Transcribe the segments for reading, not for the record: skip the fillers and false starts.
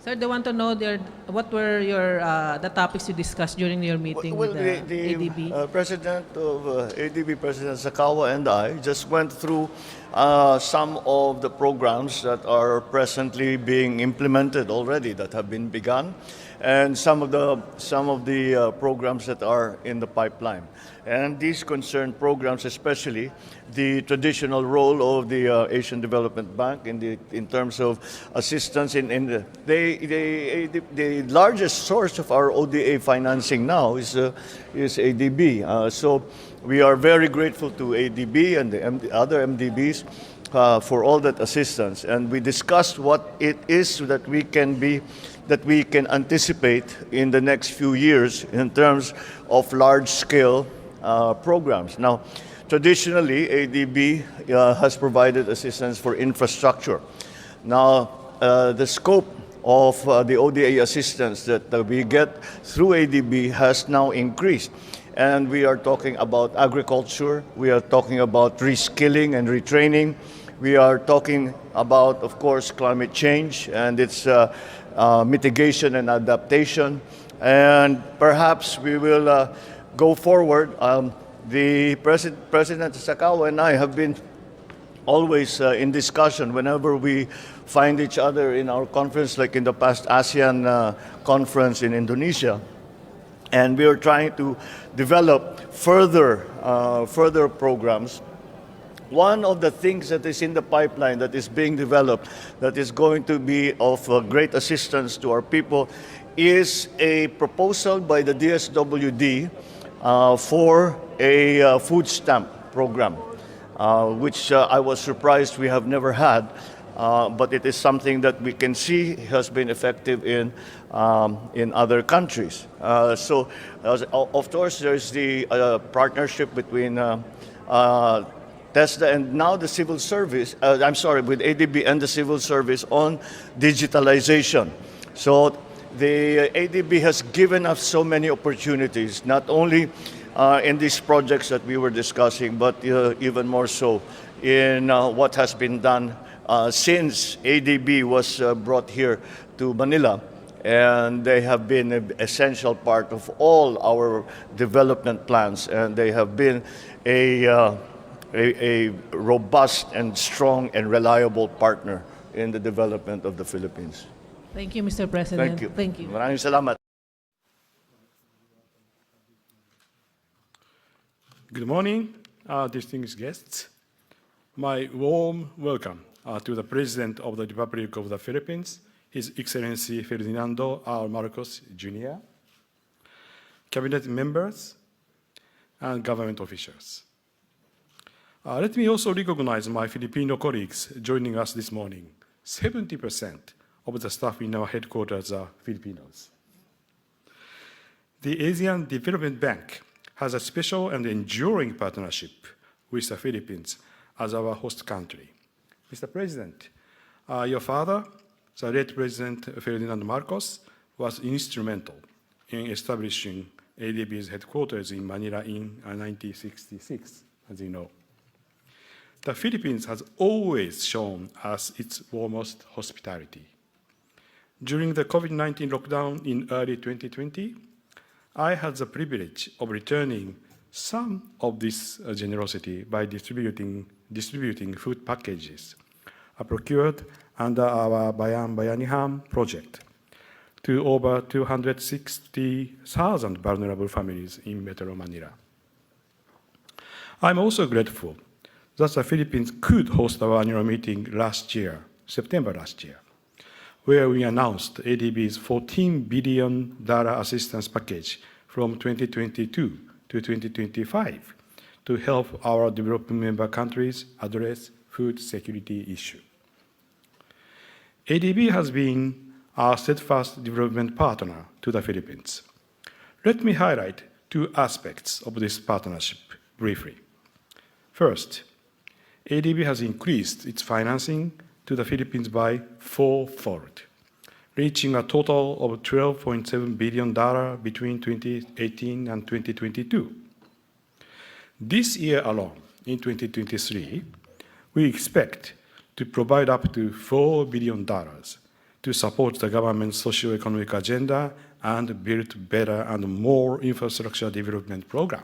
Sir, they want to know what were the topics you discussed during your meeting Well, with the ADB? president of ADB, President Sakawa, and I just went through some of the programs that are presently being implemented already, that have been begun, and some of the programs that are in the pipeline. And these concern programs, especially the traditional role of the Asian Development Bank in terms of assistance the largest source of our ODA financing now is ADB. So we are very grateful to ADB and the other MDBs for all that assistance, and we discussed what it is that we can anticipate in the next few years in terms of large-scale programs. Now, traditionally, ADB has provided assistance for infrastructure. Now, the scope of the ODA assistance that we get through ADB has now increased. And we are talking about agriculture, we are talking about reskilling and retraining, we are talking about, of course, climate change and its mitigation and adaptation. And perhaps we will go forward. The President Sakawa and I have been always in discussion whenever we find each other in our conference, like in the past ASEAN conference in Indonesia. And we are trying to develop further programs. One of the things that is in the pipeline that is being developed that is going to be of great assistance to our people is a proposal by the DSWD for a food stamp program, which I was surprised we have never had, but it is something that we can see has been effective in other countries. So, of course, there's the partnership between TESDA and now the civil service, with ADB and the civil service on digitalization. So the ADB has given us so many opportunities, not only in these projects that we were discussing, but even more so in what has been done since ADB was brought here to Manila. And they have been an essential part of all our development plans, and they have been a robust and strong and reliable partner in the development of the Philippines. Thank you, Mr. President. Thank you. Thank you. Maraming salamat. Good morning, distinguished guests. My warm welcome to the President of the Republic of the Philippines, His Excellency Ferdinando R. Marcos Jr., Cabinet members, and government officials. Let me also recognize my Filipino colleagues joining us this morning. 70% of the staff in our headquarters are Filipinos. The Asian Development Bank has a special and enduring partnership with the Philippines as our host country. Mr. President, your father, the late President Ferdinand Marcos, was instrumental in establishing ADB's headquarters in Manila in 1966, as you know. The Philippines has always shown us its warmest hospitality. During the COVID-19 lockdown in early 2020, I had the privilege of returning some of this generosity by distributing food packages procured under our Bayan Bayanihan project to over 260,000 vulnerable families in Metro Manila. I'm also grateful that the Philippines could host our annual meeting September last year, where we announced ADB's $14 billion assistance package from 2022 to 2025 to help our developing member countries address food security issue. ADB has been our steadfast development partner to the Philippines. Let me highlight two aspects of this partnership briefly. First, ADB has increased its financing to the Philippines by fourfold, reaching a total of $12.7 billion between 2018 and 2022. This year alone, in 2023, we expect to provide up to $4 billion to support the government's socio-economic agenda and build better and more infrastructure development program.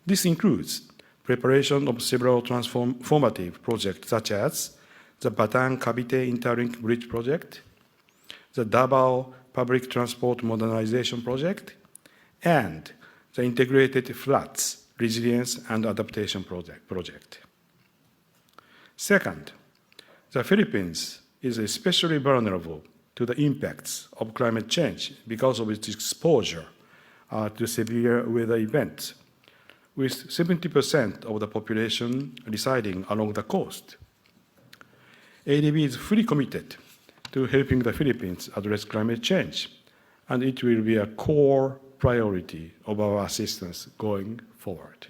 This includes preparation of several transformative projects such as the Bataan-Cavite Interlink Bridge Project, the Davao Public Transport Modernization Project, and the Integrated Floods Resilience and Adaptation Project. Second, the Philippines is especially vulnerable to the impacts of climate change because of its exposure to severe weather events, with 70% of the population residing along the coast. ADB is fully committed to helping the Philippines address climate change, and it will be a core priority of our assistance going forward.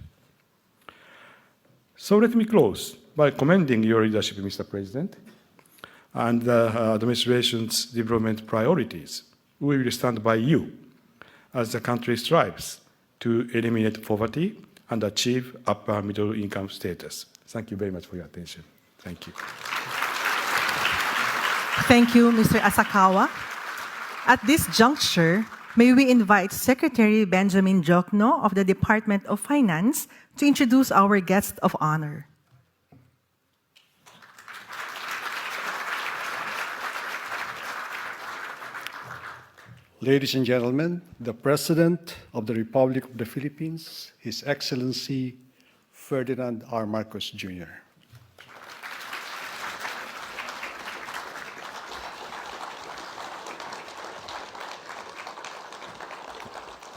So let me close by commending your leadership, Mr. President, and the administration's development priorities. We will stand by you as the country strives to eliminate poverty and achieve upper middle income status. Thank you very much for your attention. Thank you. Thank you, Mr. Asakawa. At this juncture, may we invite Secretary Benjamin Jokno of the Department of Finance to introduce our guest of honor. Ladies and gentlemen, the President of the Republic of the Philippines, His Excellency Ferdinand R. Marcos Jr.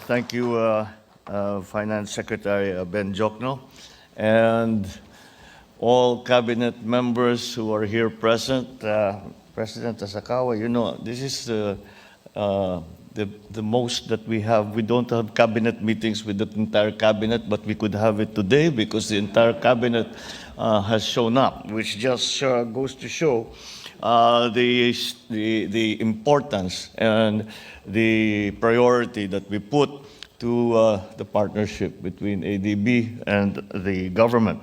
Thank you, Finance Secretary Ben Jokno, and all cabinet members who are here present. President Asakawa, you know, this is the most that we have. We don't have cabinet meetings with the entire cabinet, but we could have it today because the entire cabinet has shown up, which just goes to show the importance and the priority that we put to the partnership between ADB and the government.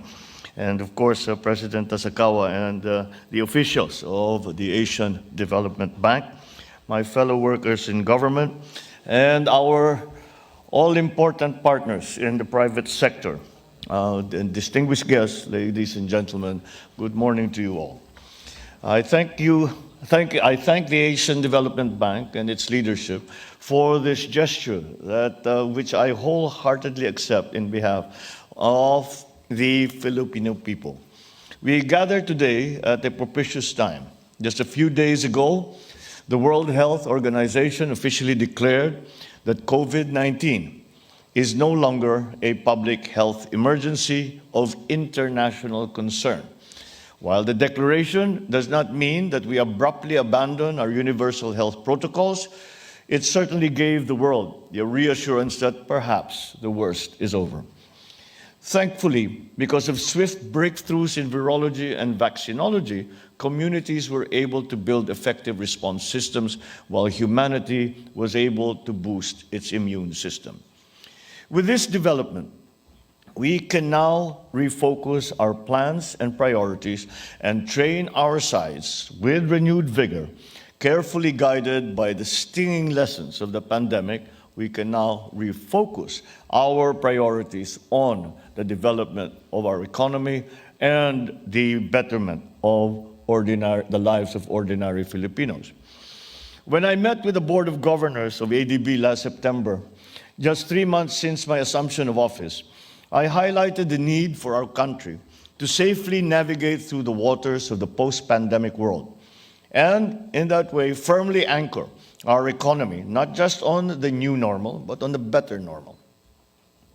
And of course, President Asakawa and the officials of the Asian Development Bank, my fellow workers in government, and our all-important partners in the private sector. And distinguished guests, ladies and gentlemen, good morning to you all. I thank the Asian Development Bank and its leadership for this gesture that which I wholeheartedly accept in behalf of the Filipino people. We gather today at a propitious time. Just a few days ago, the World Health Organization officially declared that COVID-19 is no longer a public health emergency of international concern. While the declaration does not mean that we abruptly abandon our universal health protocols, it certainly gave the world the reassurance that perhaps the worst is over. Thankfully, because of swift breakthroughs in virology and vaccinology, communities were able to build effective response systems while humanity was able to boost its immune system. With this development, we can now refocus our plans and priorities and train our sides with renewed vigor. Carefully guided by the stinging lessons of the pandemic, we can now refocus our priorities on the development of our economy and the betterment of the lives of ordinary Filipinos. When I met with the Board of Governors of ADB last September, just 3 months since my assumption of office, I highlighted the need for our country to safely navigate through the waters of the post-pandemic world, and in that way firmly anchor our economy, not just on the new normal, but on the better normal.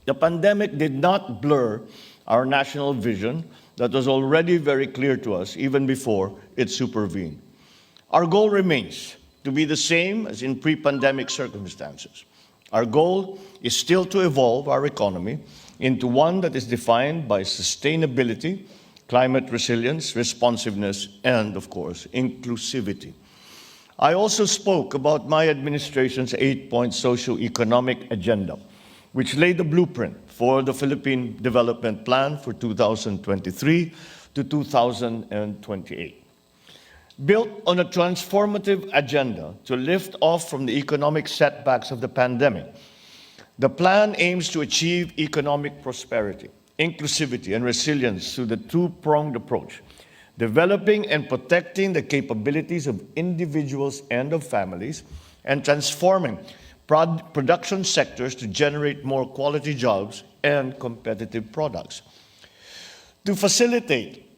The pandemic did not blur our national vision that was already very clear to us even before it supervened. Our goal remains to be the same as in pre-pandemic circumstances. Our goal is still to evolve our economy into one that is defined by sustainability, climate resilience, responsiveness, and, of course, inclusivity. I also spoke about my administration's 8-point socio-economic agenda, which laid the blueprint for the Philippine Development Plan for 2023 to 2028. Built on a transformative agenda to lift off from the economic setbacks of the pandemic, the plan aims to achieve economic prosperity, inclusivity, and resilience through the two-pronged approach, developing and protecting the capabilities of individuals and of families, and transforming production sectors to generate more quality jobs and competitive products. To facilitate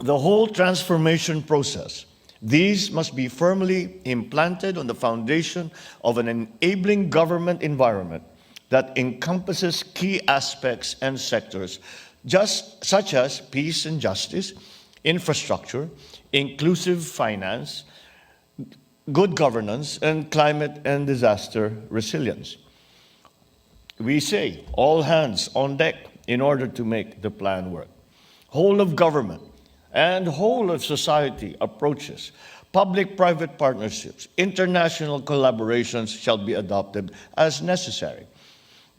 the whole transformation process, these must be firmly implanted on the foundation of an enabling government environment that encompasses key aspects and sectors such as peace and justice, infrastructure, inclusive finance, good governance, and climate and disaster resilience. We say all hands on deck in order to make the plan work. Whole of government and whole of society approaches, public-private partnerships, international collaborations shall be adopted as necessary.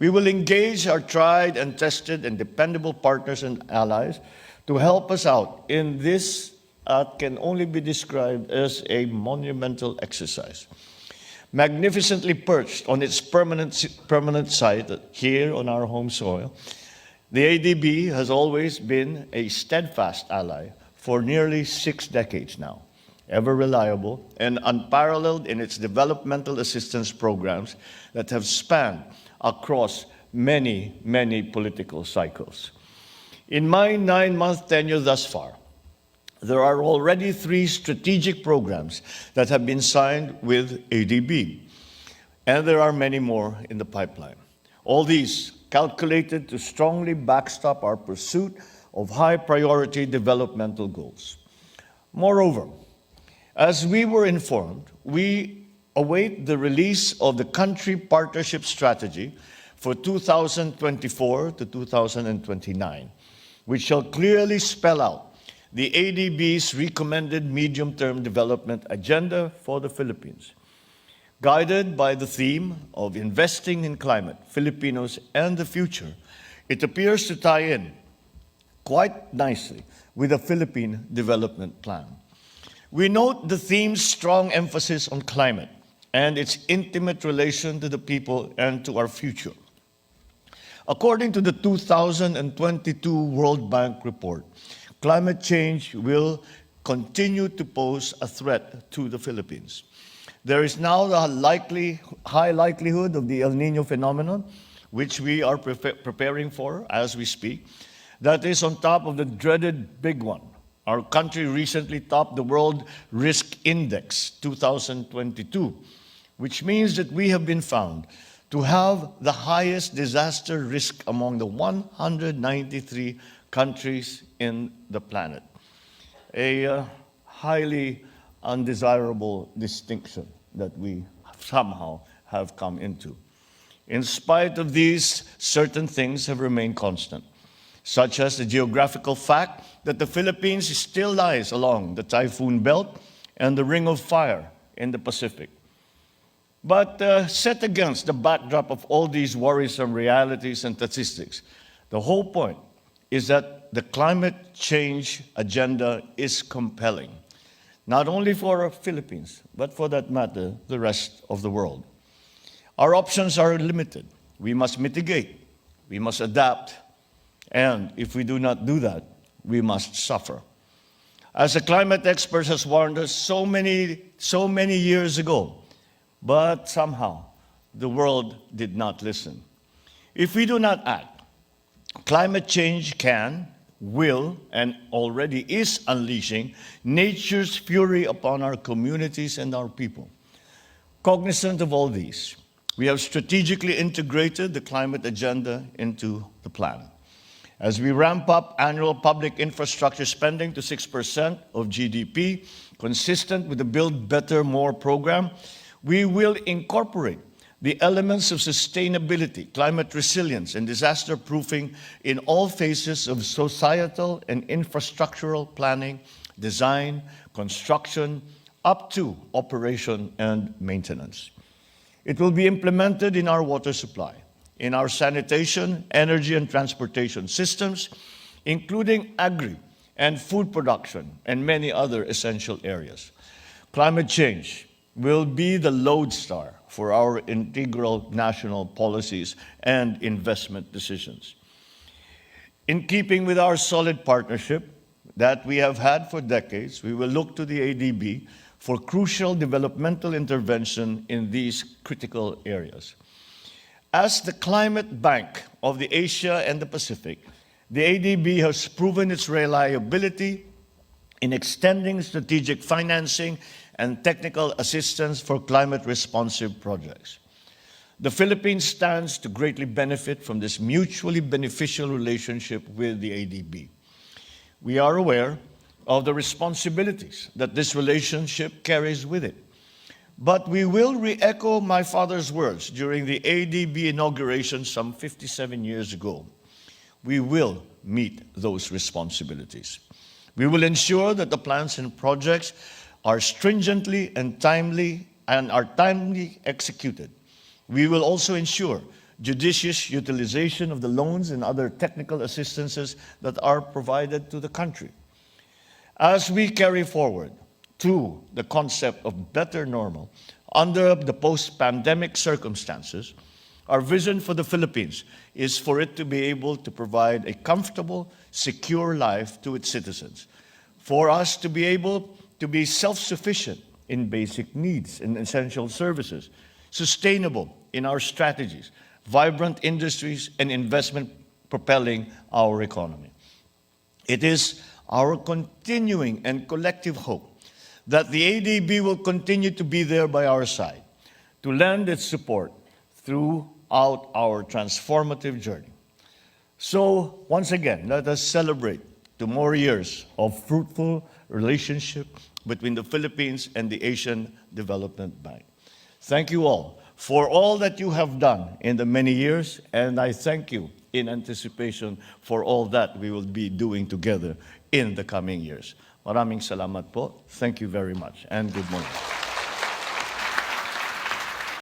We will engage our tried and tested and dependable partners and allies to help us out in this can only be described as a monumental exercise. Magnificently perched on its permanent site here on our home soil, the ADB has always been a steadfast ally for nearly 6 decades now, ever reliable and unparalleled in its developmental assistance programs that have spanned across many, many political cycles. In my 9-month tenure thus far, there are already 3 strategic programs that have been signed with ADB, and there are many more in the pipeline. All these calculated to strongly backstop our pursuit of high-priority developmental goals. Moreover, as we were informed, we await the release of the country partnership strategy for 2024 to 2029, which shall clearly spell out the ADB's recommended medium-term development agenda for the Philippines. Guided by the theme of investing in climate, Filipinos, and the future, it appears to tie in quite nicely with the Philippine Development Plan. We note the theme's strong emphasis on climate and its intimate relation to the people and to our future. According to the 2022 World Bank report, climate change will continue to pose a threat to the Philippines. There is now the high likelihood of the El Niño phenomenon, which we are preparing for as we speak. That is on top of the dreaded big one. Our country recently topped the World Risk Index 2022, which means that we have been found to have the highest disaster risk among the 193 countries in the planet. A highly undesirable distinction that we somehow have come into. In spite of these, certain things have remained constant, such as the geographical fact that the Philippines still lies along the typhoon belt and the ring of fire in the Pacific. But set against the backdrop of all these worrisome realities and statistics, the whole point is that the climate change agenda is compelling, not only for the Philippines, but for that matter, the rest of the world. Our options are limited. We must mitigate, we must adapt, and if we do not do that, we must suffer. As a climate expert has warned us so many years ago, but somehow the world did not listen. If we do not act, climate change can, will, and already is unleashing nature's fury upon our communities and our people. Cognizant of all these, we have strategically integrated the climate agenda into the plan. As we ramp up annual public infrastructure spending to 6% of GDP, consistent with the Build Better, More program, we will incorporate the elements of sustainability, climate resilience, and disaster proofing in all phases of societal and infrastructural planning, design, construction, up to operation and maintenance. It will be implemented in our water supply, in our sanitation, energy, and transportation systems, including agri and food production, and many other essential areas. Climate change will be the lodestar for our integral national policies and investment decisions. In keeping with our solid partnership that we have had for decades, we will look to the ADB for crucial developmental intervention in these critical areas. As the climate bank of the Asia and the Pacific, the ADB has proven its reliability in extending strategic financing and technical assistance for climate-responsive projects. The Philippines stands to greatly benefit from this mutually beneficial relationship with the ADB. We are aware of the responsibilities that this relationship carries with it. But we will re-echo my father's words during the ADB inauguration some 57 years ago. We will meet those responsibilities. We will ensure that the plans and projects are stringently and timely executed. We will also ensure judicious utilization of the loans and other technical assistances that are provided to the country. As we carry forward to the concept of better normal under the post-pandemic circumstances, our vision for the Philippines is for it to be able to provide a comfortable, secure life to its citizens, for us to be able to be self-sufficient in basic needs and essential services, sustainable in our strategies, vibrant industries and investment propelling our economy. It is our continuing and collective hope that the ADB will continue to be there by our side to lend its support throughout our transformative journey. So, once again, let us celebrate 2 more years of fruitful relationship between the Philippines and the Asian Development Bank. Thank you all for all that you have done in the many years, and I thank you in anticipation for all that we will be doing together in the coming years. Maraming salamat po. Thank you very much, and good morning.